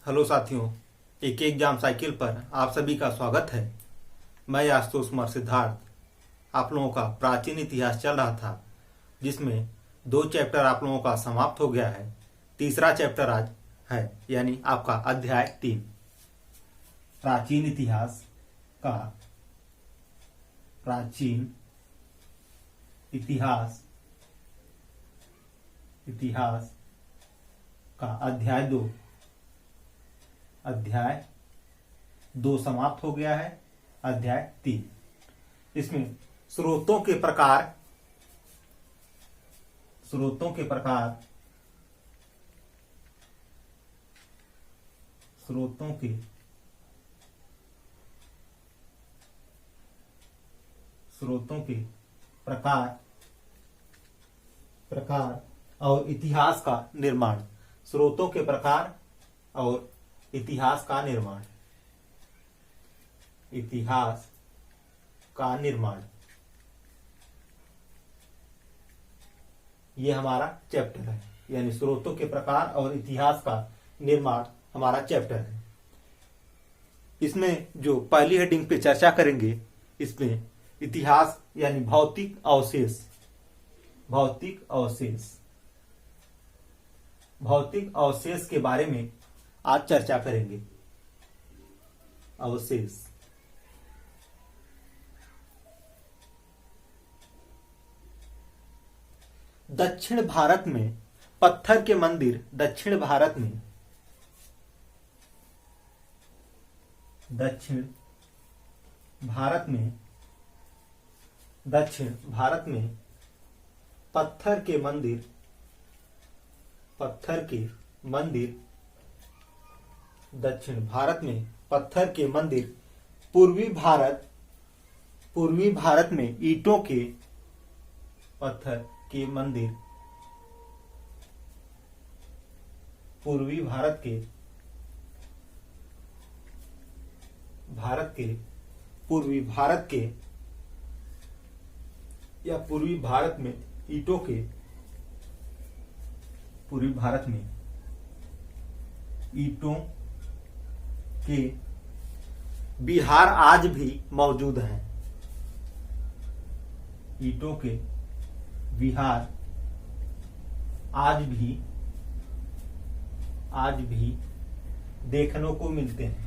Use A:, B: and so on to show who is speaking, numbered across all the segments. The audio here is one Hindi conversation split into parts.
A: हेलो साथियों, एक एग्जाम साइकिल पर आप सभी का स्वागत है। मैं आशुतोष कुमार सिद्धार्थ आप लोगों का प्राचीन इतिहास चल रहा था, जिसमें 2 चैप्टर आप लोगों का समाप्त हो गया है। तीसरा चैप्टर आज है, यानी आपका अध्याय 3 प्राचीन इतिहास का प्राचीन इतिहास का अध्याय 2 समाप्त हो गया है। अध्याय 3 इसमें स्रोतों के प्रकार और इतिहास का निर्माण। स्रोतों के प्रकार और इतिहास का निर्माण ये हमारा चैप्टर है, यानी स्रोतों के प्रकार और इतिहास का निर्माण हमारा चैप्टर है। इसमें जो पहली हेडिंग पे चर्चा करेंगे, इसमें इतिहास यानी भौतिक अवशेष के बारे में आज चर्चा करेंगे। अवशेष दक्षिण भारत में पत्थर के मंदिर दक्षिण भारत में पत्थर के मंदिर दक्षिण भारत में पत्थर के मंदिर, पूर्वी भारत में ईंटों के पत्थर के मंदिर, पूर्वी भारत में ईंटों के विहार आज भी मौजूद हैं। ईंटों के विहार आज भी देखने को मिलते हैं।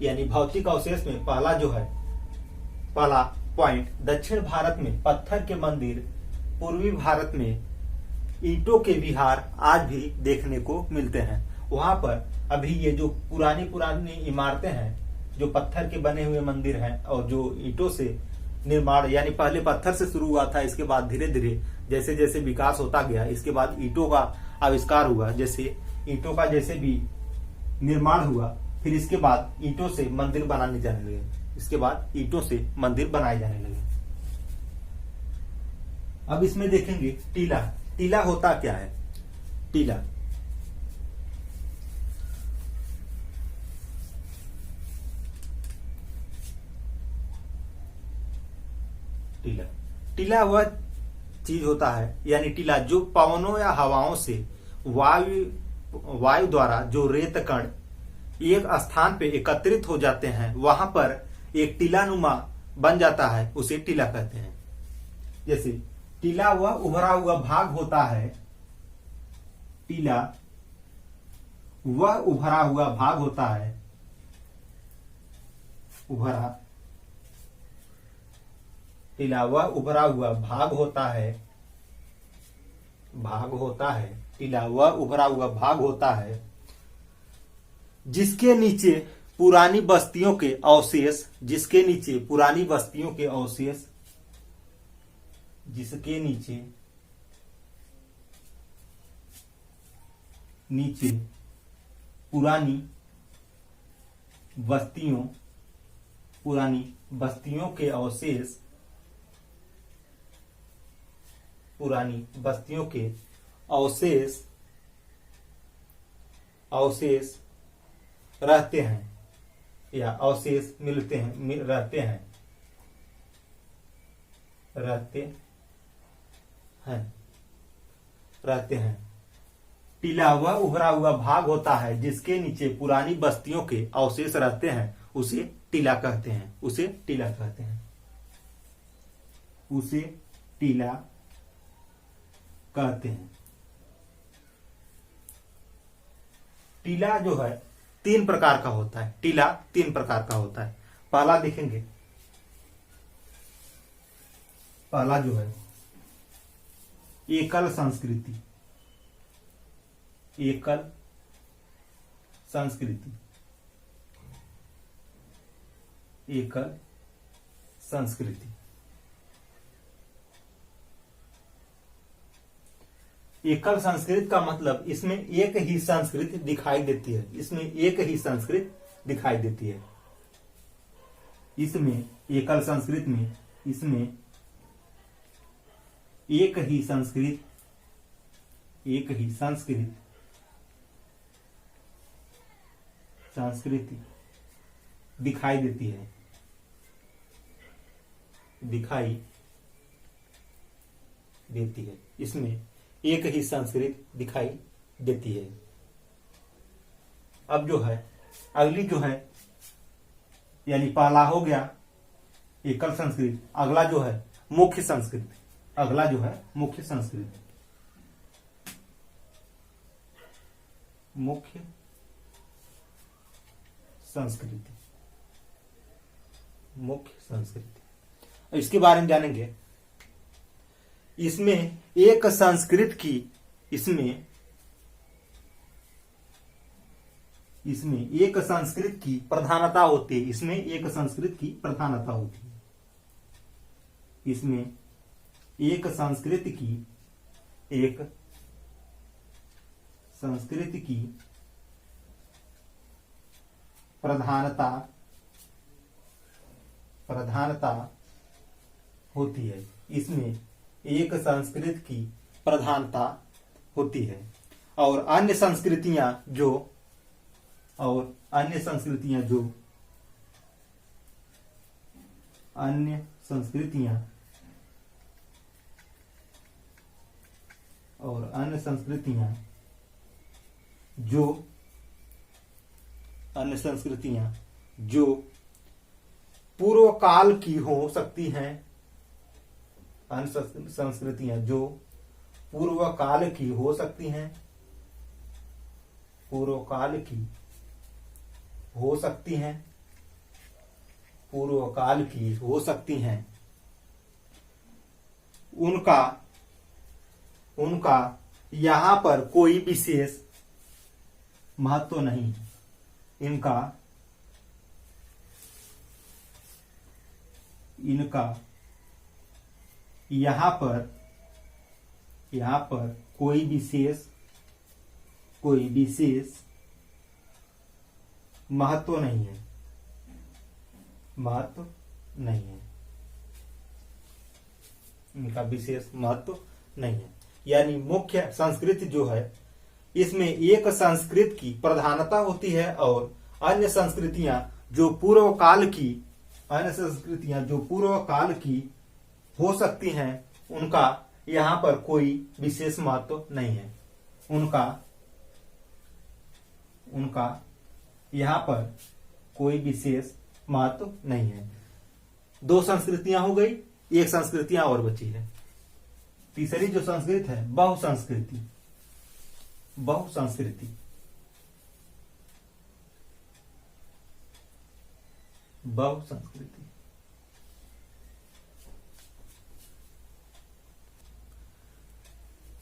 A: यानी भौतिक अवशेष में पहला पॉइंट, दक्षिण भारत में पत्थर के मंदिर, पूर्वी भारत में ईंटों के विहार आज भी देखने को मिलते हैं। वहां पर अभी ये जो पुरानी इमारतें हैं, जो पत्थर के बने हुए मंदिर हैं और जो ईंटों से निर्माण, यानी पहले पत्थर से शुरू हुआ था, इसके बाद धीरे धीरे जैसे जैसे विकास होता गया, इसके बाद ईंटों का आविष्कार हुआ। जैसे ईंटों का जैसे भी निर्माण हुआ, फिर इसके बाद ईंटों से मंदिर बनाने जाने लगे, बनाए जाने लगे। अब इसमें देखेंगे टीला होता क्या है। टीला वह चीज होता है, यानी टीला जो पवनों या हवाओं से वायु द्वारा जो रेत कण एक स्थान पे एकत्रित हो जाते हैं, वहां पर एक टीलानुमा बन जाता है, उसे टीला कहते हैं। जैसे टीला वह उभरा हुआ भाग होता है। टीला वह उभरा हुआ भाग होता है। टीला वह उभरा हुआ भाग होता है जिसके नीचे पुरानी बस्तियों के अवशेष, पुरानी बस्तियों के अवशेष रहते हैं या अवशेष रहते हैं। रहते हैं। टीला वह उभरा हुआ भाग होता है जिसके नीचे पुरानी बस्तियों के अवशेष रहते हैं, उसे टीला कहते हैं। उसे टीला कहते हैं। उसे टीला कहते हैं। टीला जो है 3 प्रकार का होता है। टीला 3 प्रकार का होता है। पहला देखेंगे, पहला जो है एकल संस्कृति। एकल संस्कृति। एकल संस्कृति। एकल संस्कृति का मतलब इसमें एक ही संस्कृति दिखाई देती है। इसमें एक ही संस्कृति दिखाई देती है। इसमें एकल संस्कृति में इसमें एक ही संस्कृति दिखाई देती है। इसमें एक ही संस्कृति दिखाई देती है। अब जो है अगली जो है, यानी पहला हो गया एकल संस्कृति। अगला जो है मुख्य संस्कृति। अगला जो है मुख्य संस्कृति। मुख्य संस्कृति। मुख्य संस्कृति, इसके बारे में जानेंगे। इसमें एक संस्कृत की इसमें एक संस्कृत की प्रधानता होती है। इसमें एक संस्कृत की प्रधानता होती है। इसमें एक संस्कृति की प्रधानता होती है। इसमें एक संस्कृति की प्रधानता होती है। और अन्य संस्कृतियां जो अन्य संस्कृतियां जो पूर्व काल की हो सकती हैं। अन्य संस्कृतियां जो पूर्व काल की हो सकती हैं। पूर्व काल की हो सकती हैं। उनका यहां पर कोई विशेष महत्व नहीं। इनका यहां पर कोई विशेष महत्व नहीं है। इनका विशेष महत्व नहीं है। यानी मुख्य संस्कृति जो है, इसमें एक संस्कृति की प्रधानता होती है और अन्य संस्कृतियां जो पूर्व काल की हो सकती हैं, उनका यहां पर कोई विशेष महत्व नहीं है। उनका यहां पर कोई विशेष महत्व नहीं है। 2 संस्कृतियां हो गई, एक संस्कृतियां और बची है। तीसरी जो संस्कृति है बहुसंस्कृति।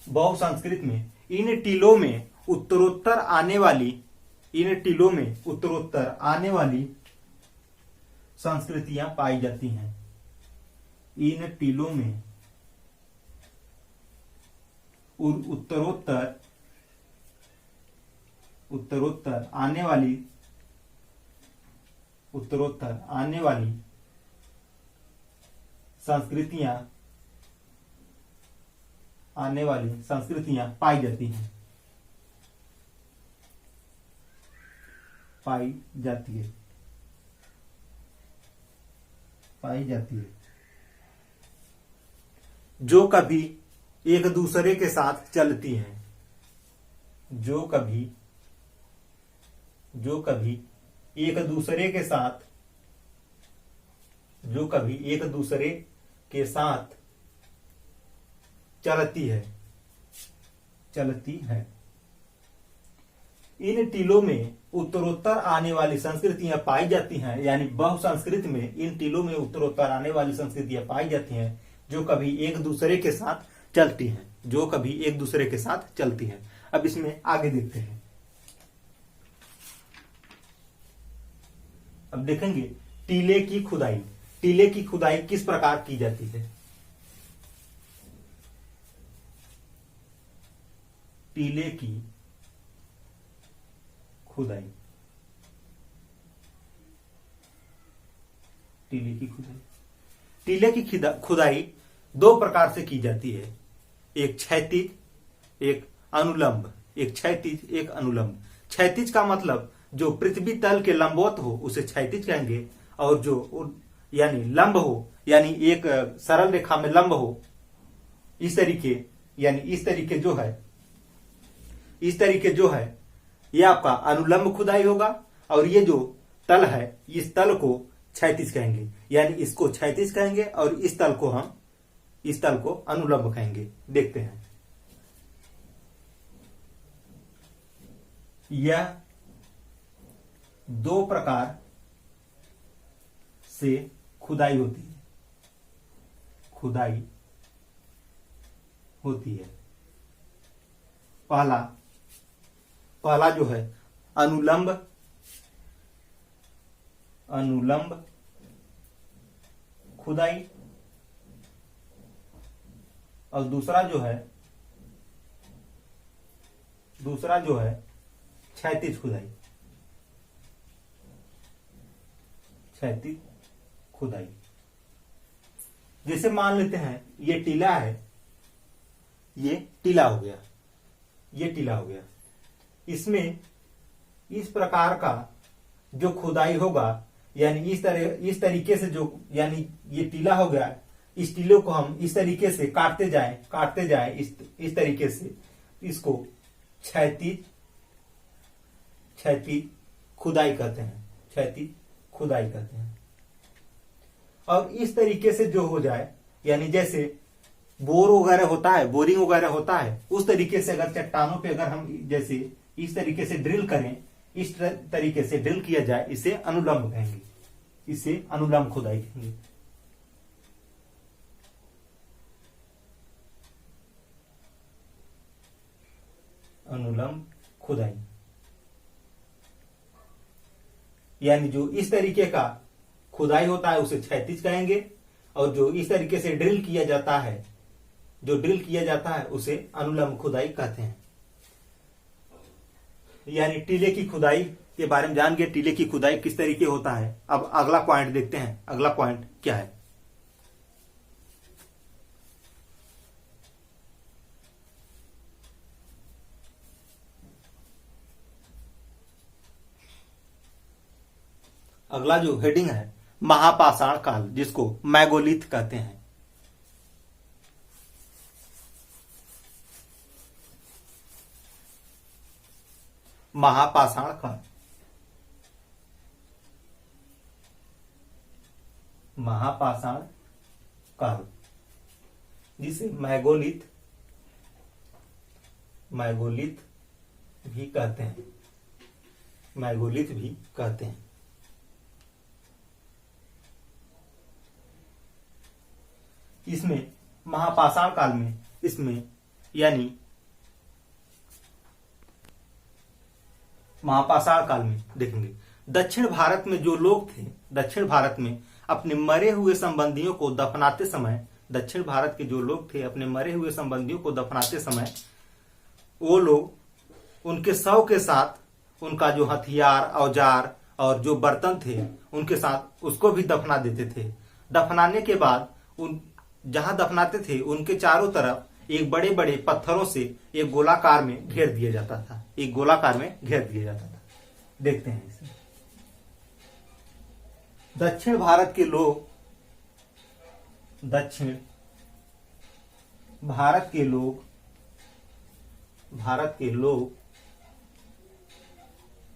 A: बहुसंस्कृत में इन टीलों में उत्तरोत्तर आने वाली संस्कृतियां पाई जाती हैं। इन टीलों में उत्तरोत्तर आने वाली संस्कृतियां पाई जाती हैं। पाई जाती है। जो कभी एक दूसरे के साथ चलती हैं, जो कभी एक दूसरे के साथ, जो कभी एक दूसरे के साथ चलती है। इन टीलों में उत्तरोत्तर आने वाली संस्कृतियां पाई जाती हैं, यानी बहुसंस्कृत में इन टीलों में उत्तरोत्तर आने वाली संस्कृतियां पाई जाती हैं जो कभी एक दूसरे के साथ चलती हैं, जो कभी एक दूसरे के साथ चलती हैं। अब इसमें आगे देखते हैं। अब देखेंगे टीले की खुदाई। टीले की खुदाई किस प्रकार की जाती है? टीले की खुदाई, टीले की खुदाई दो प्रकार से की जाती है, एक क्षैतिज, एक अनुलंब। एक क्षैतिज, एक अनुलंब। क्षैतिज का मतलब जो पृथ्वी तल के लंबवत हो उसे क्षैतिज कहेंगे, और जो यानी लंब हो, यानी एक सरल रेखा में लंब हो, इस तरीके, यानी इस तरीके जो है ये आपका अनुलंब खुदाई होगा, और ये जो तल है इस तल को क्षैतिज कहेंगे, यानी इसको क्षैतिज कहेंगे और इस तल को अनुलंब कहेंगे। देखते हैं। यह दो प्रकार से खुदाई होती है। पहला जो है अनुलंब खुदाई, और दूसरा जो है क्षैतिज खुदाई। जैसे मान लेते हैं ये टीला है, ये टीला हो गया। इसमें इस प्रकार का जो खुदाई होगा, यानी इस तरीके से जो, यानी ये टीला हो गया, इस टीले को हम इस तरीके से काटते जाएं इस तरीके से, इसको क्षैतिज खुदाई कहते हैं। और इस तरीके से जो हो जाए, यानी जैसे बोरिंग वगैरह होता है, उस तरीके से अगर चट्टानों पे अगर हम जैसे इस तरीके से ड्रिल करें, इस तरीके से ड्रिल किया जाए, इसे अनुलंब कहेंगे, इसे अनुलंब खुदाई कहेंगे। अनुलंब खुदाई यानी जो इस तरीके का खुदाई होता है उसे क्षैतिज कहेंगे, और जो इस तरीके से ड्रिल किया जाता है उसे अनुलंब खुदाई कहते हैं। यानी टीले की खुदाई के बारे में जान गए, टीले की खुदाई किस तरीके होता है। अब अगला पॉइंट देखते हैं, अगला पॉइंट क्या है। अगला जो हेडिंग है महापाषाण काल, जिसको मैगोलिथ कहते हैं। महापाषाण काल, जिसे मैगोलिथ भी कहते हैं। इसमें महापाषाण काल में, इसमें यानी महापाषाण काल में देखेंगे दक्षिण भारत में जो लोग थे, दक्षिण भारत में अपने मरे हुए संबंधियों को दफनाते समय, दक्षिण भारत के जो लोग थे अपने मरे हुए संबंधियों को दफनाते समय, वो लोग उनके शव के साथ उनका जो हथियार, औजार और जो बर्तन थे उनके साथ उसको भी दफना देते थे। दफनाने के बाद जहां दफनाते थे उनके चारों तरफ एक बड़े बड़े पत्थरों से एक गोलाकार में घेर दिया जाता था, देखते हैं इसे। दक्षिण भारत के लोग भारत के लोग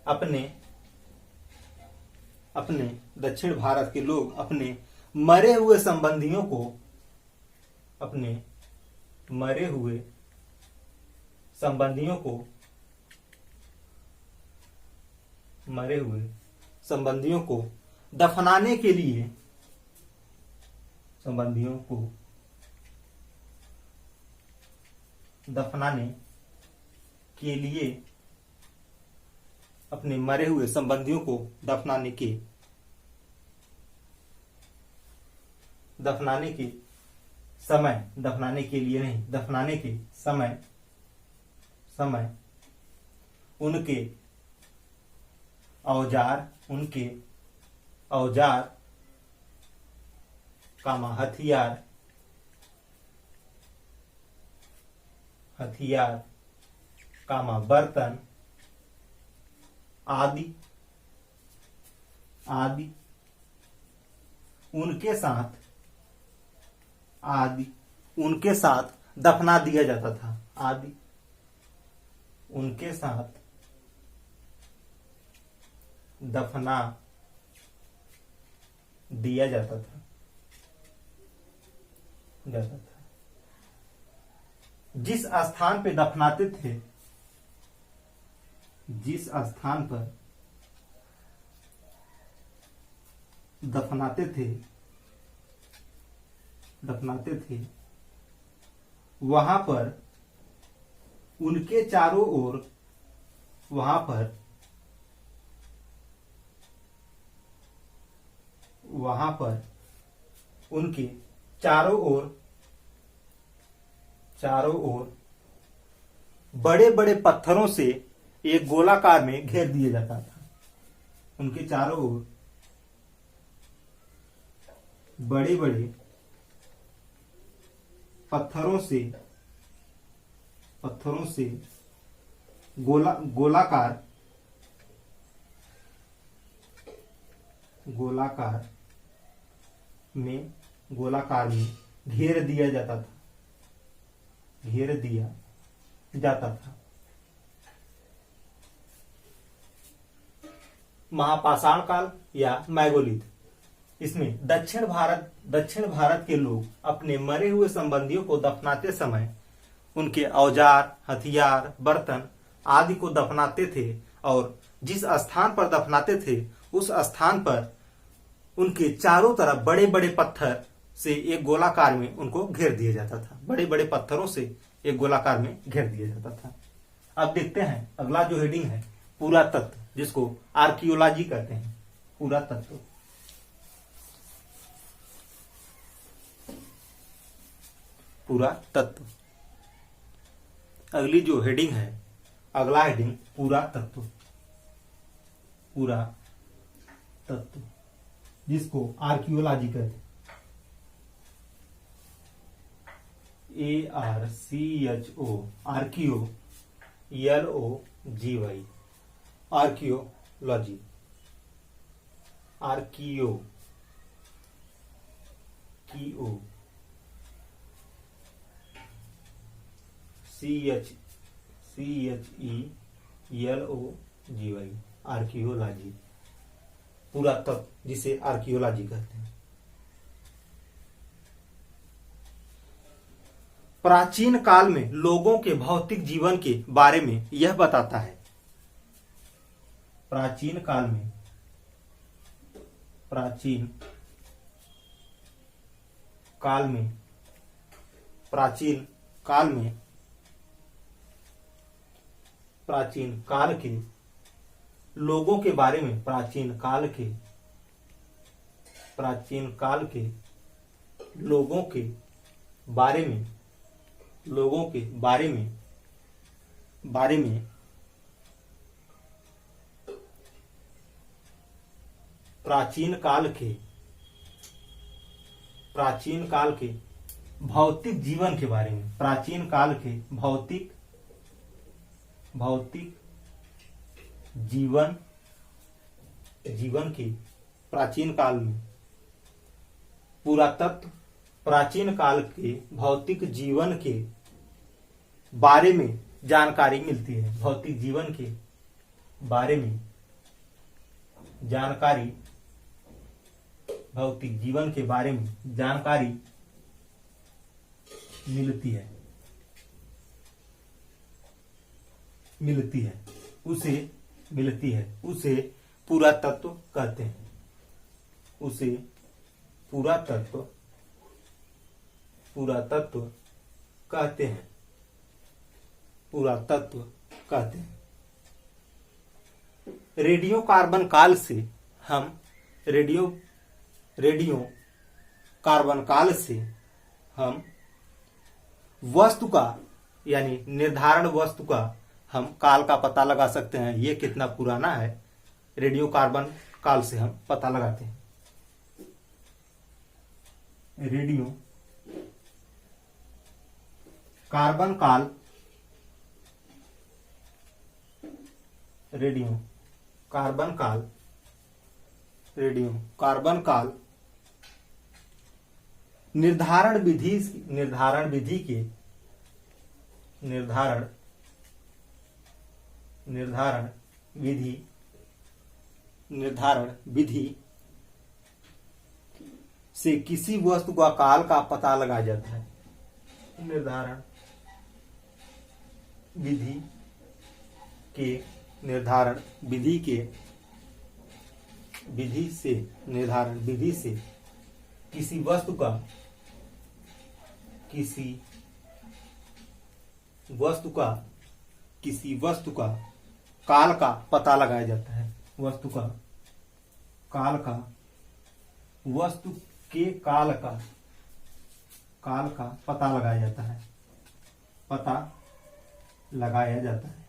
A: अपने दक्षिण भारत के लोग अपने मरे हुए संबंधियों को दफनाने के लिए अपने मरे हुए संबंधियों को दफनाने के समय उनके औजार हथियार बर्तन आदि उनके साथ दफना दिया जाता था। जिस स्थान पे दफनाते थे वहां पर उनके चारों ओर बड़े बड़े पत्थरों से एक गोलाकार में घेर दिया जाता था। उनके चारों ओर बड़े बड़े पत्थरों से गोलाकार में घेर दिया जाता था। महापाषाण काल या मैगोलिथ, इसमें दक्षिण भारत के लोग अपने मरे हुए संबंधियों को दफनाते समय उनके औजार, हथियार, बर्तन आदि को दफनाते थे और जिस स्थान पर दफनाते थे उस स्थान पर उनके चारों तरफ बड़े बड़े पत्थर से एक गोलाकार में उनको घेर दिया जाता था। बड़े बड़े पत्थरों से एक गोलाकार में घेर दिया जाता था। अब देखते हैं अगला जो हेडिंग है, पुरातत्व, जिसको आर्कियोलॉजी कहते हैं। पुरातत्व, अगली जो हेडिंग है, अगला हेडिंग पुरातत्व, जिसको आर्कियोलॉजी कहते हैं। ARCHO, archaeo, LOGY, archaeology, CHELOGY, archaeology, पुरातत्व, जिसे आर्कियोलॉजी कहते हैं। प्राचीन काल में लोगों के भौतिक जीवन के बारे में यह बताता है। प्राचीन काल के लोगों के बारे में, प्राचीन काल के लोगों के बारे में प्राचीन काल के भौतिक जीवन के बारे में, प्राचीन काल के भौतिक जीवन के प्राचीन काल में पुरातत्व प्राचीन काल के भौतिक जीवन के बारे में जानकारी मिलती है। भौतिक जीवन के बारे में जानकारी, भौतिक जीवन के बारे में जानकारी मिलती है, उसे पुरातत्व कहते हैं। उसे पुरातत्व कहते हैं। रेडियो कार्बन काल से हम रेडियो कार्बन काल से हम वस्तु का यानी निर्धारण वस्तु का हम काल का पता लगा सकते हैं। ये कितना पुराना है, रेडियो कार्बन काल से हम पता लगाते हैं। रेडियो कार्बन काल निर्धारण विधि से किसी वस्तु का काल का पता लगाया जाता है। निर्धारण विधि से किसी वस्तु का काल का पता लगाया जाता है। वस्तु के काल का पता लगाया जाता है।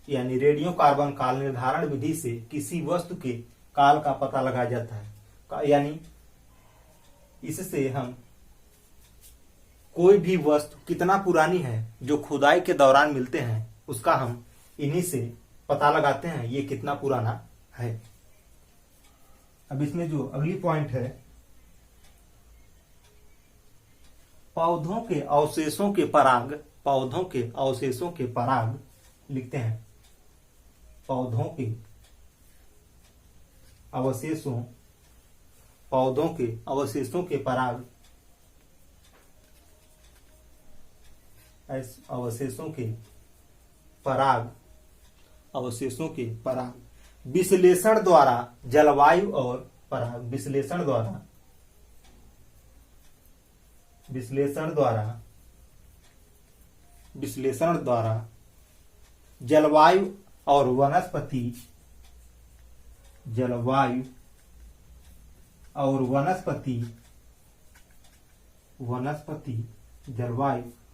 A: यानी रेडियो कार्बन काल निर्धारण विधि से किसी वस्तु के काल का पता लगाया जाता है। यानी इससे हम कोई भी वस्तु कितना पुरानी है जो खुदाई के दौरान मिलते हैं उसका हम इन्हीं से पता लगाते हैं ये कितना पुराना है। अब इसमें जो अगली पॉइंट है, पौधों के अवशेषों के पराग लिखते हैं। पौधों के अवशेषों के पराग विश्लेषण द्वारा जलवायु और पराग विश्लेषण द्वारा जलवायु और वनस्पति जलवायु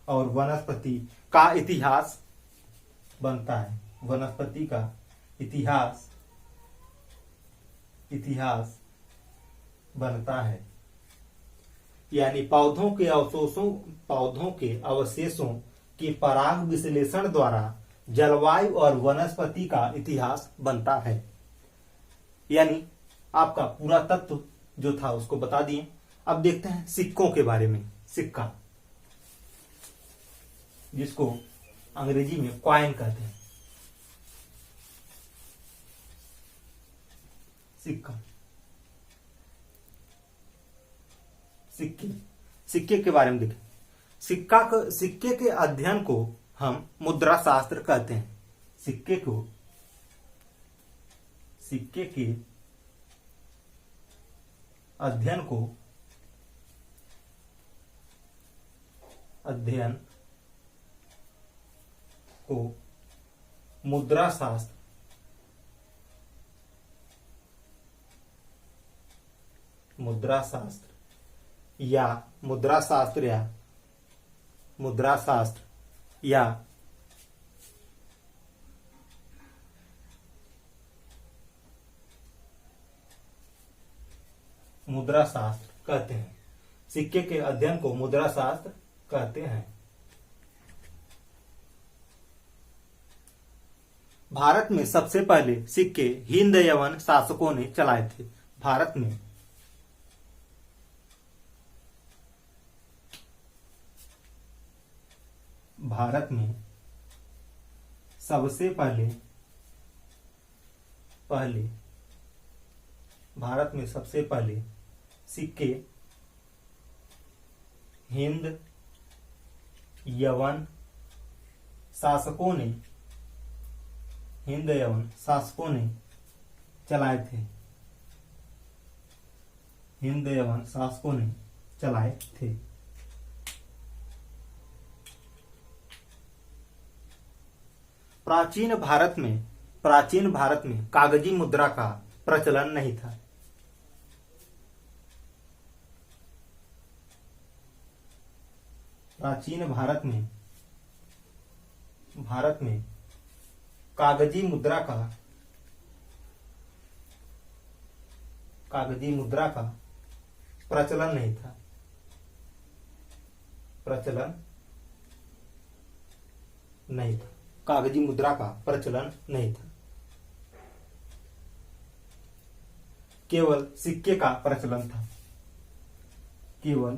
A: और वनस्पति का इतिहास बनता है। वनस्पति का इतिहास बनता है। यानी पौधों के अवशेषों के पराग विश्लेषण द्वारा जलवायु और वनस्पति का इतिहास बनता है। यानी आपका पूरा तत्व जो था उसको बता दिए। अब देखते हैं सिक्कों के बारे में। सिक्का, जिसको अंग्रेजी में कॉइन कहते हैं। सिक्के के बारे में देखें। सिक्के के अध्ययन को हम मुद्रा शास्त्र कहते हैं। सिक्के के अध्ययन को मुद्रा शास्त्र या मुद्रा शास्त्र कहते हैं। सिक्के के अध्ययन को मुद्रा शास्त्र कहते हैं। भारत में सबसे पहले सिक्के हिंद यवन शासकों ने चलाए थे। भारत में भारत में सबसे पहले भारत में सबसे पहले सिक्के हिंद यवन शासकों ने चलाए थे। हिंद यवन शासकों ने चलाए थे। प्राचीन भारत में कागजी मुद्रा का प्रचलन नहीं था। प्राचीन भारत में कागजी मुद्रा का प्रचलन नहीं था। कागजी मुद्रा का प्रचलन नहीं था। केवल सिक्के का प्रचलन था। केवल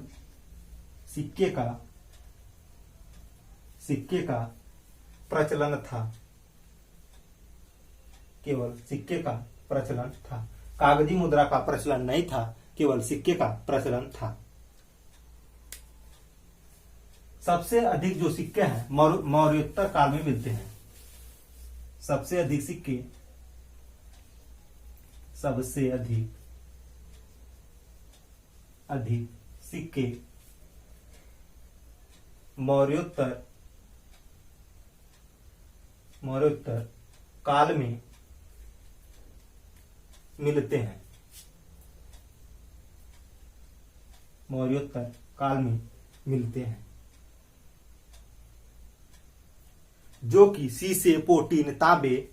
A: सिक्के का प्रचलन था। कागजी मुद्रा का प्रचलन नहीं था, केवल सिक्के का प्रचलन था। सबसे अधिक जो सिक्के हैं मौर्योत्तर काल में मिलते हैं। सबसे अधिक सिक्के मौर्योत्तर काल में मिलते हैं। मौर्योत्तर काल में मिलते हैं, जो कि सीसे पोटीन तांबे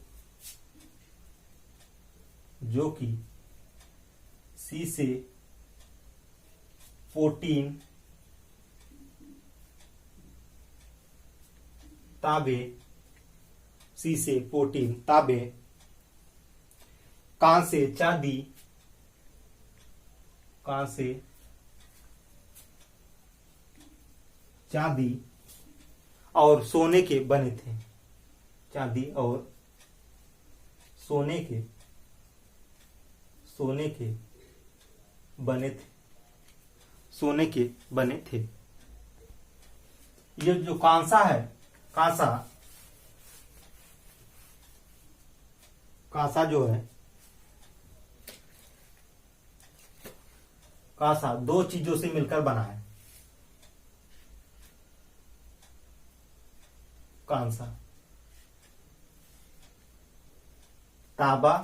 A: सीसे पोटीन तांबे कांसे चांदी और सोने के बने थे। चांदी और सोने के बने थे। ये जो कांसा है, कांसा जो है, कांसा दो चीजों से मिलकर बना है। कांसा तांबा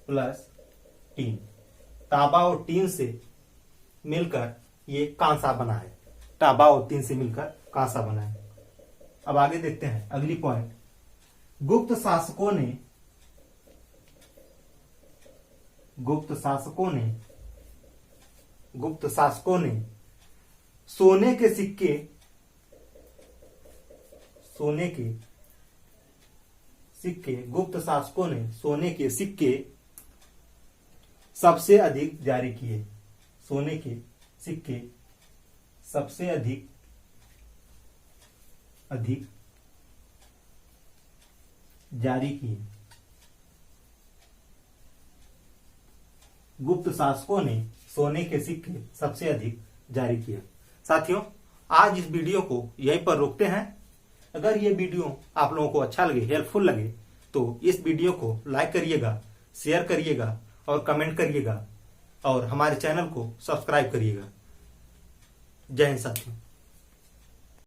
A: प्लस टीन, तांबा और टीन से मिलकर ये कांसा बना है। तांबा और टीन से मिलकर कांसा बना है। अब आगे देखते हैं अगली पॉइंट। गुप्त शासकों ने सोने के सिक्के सबसे अधिक जारी किए। सोने के सिक्के सबसे अधिक जारी किए। गुप्त शासकों ने सोने के सिक्के सबसे अधिक जारी किए। साथियों, आज इस वीडियो को यहीं पर रोकते हैं। अगर ये वीडियो आप लोगों को अच्छा लगे, हेल्पफुल लगे, तो इस वीडियो को लाइक करिएगा, शेयर करिएगा और कमेंट करिएगा और हमारे चैनल को सब्सक्राइब करिएगा। जय हिंद साथियों।